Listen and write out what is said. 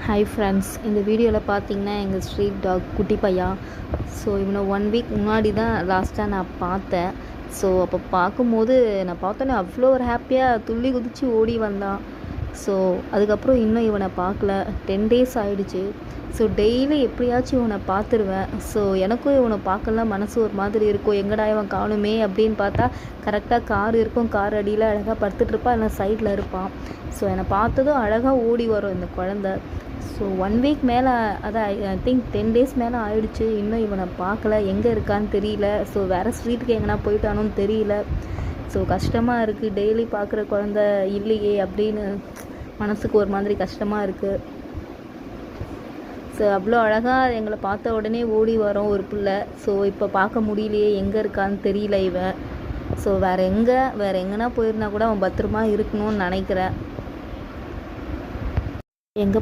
Hi friends, இந்த வீடியோவில் பார்த்தீங்கன்னா எங்கள் ஸ்ட்ரீட் டாக் குட்டி பையா. ஸோ இவனை 1 வீக் முன்னாடி தான் லாஸ்ட்டாக நான் பார்த்தேன். ஸோ அப்போ பார்க்கும்போது நான் பார்த்தோன்னே அவ்வளோ ஒரு ஹாப்பியாக துள்ளி குதித்து ஓடி வந்தான். ஸோ அதுக்கப்புறம் இன்னும் இவனை பார்க்கல. 10 டேஸ் ஆகிடுச்சு. ஸோ டெய்லி எப்படியாச்சும் இவனை பார்த்துருவேன். ஸோ எனக்கும் இவனை பார்க்கலாம் மனசு ஒரு மாதிரி இருக்கும். எங்கடா இவன் காணுமே அப்படின்னு பார்த்தா கரெக்டாக கார் இருக்கும். கார் அடியில் அழகாக படுத்துட்ருப்பான், இல்லை சைடில் இருப்பான். ஸோ என்னை பார்த்ததும் அழகாக ஓடி வரும் இந்த குழந்த. ஸோ 1 வீக் மேலே, அதான் ஐ திங்க் 10 டேஸ் மேலே ஆயிடுச்சு. இன்னும் இவனை பார்க்கல, எங்கே இருக்கான்னு தெரியல. ஸோ வேறு ஸ்ட்ரீட்டுக்கு எங்கன்னா போயிட்டானோன்னு தெரியல. ஸோ கஷ்டமாக இருக்குது. டெய்லி பார்க்குற குழந்த இல்லையே அப்படின்னு மனசுக்கு ஒரு மாதிரி கஷ்டமாக இருக்குது. ஸோ அவ்வளோ அழகாக எங்களை பார்த்த உடனே ஓடி வரோம் ஒரு பிள்ளை. ஸோ இப்போ பார்க்க முடியலையே, எங்கே இருக்கான்னு தெரியல இவன். ஸோ வேறு எங்கன்னா போயிருந்தா கூட அவன் பத்திரமா இருக்கணும்னு நினைக்கிறேன். எங்கே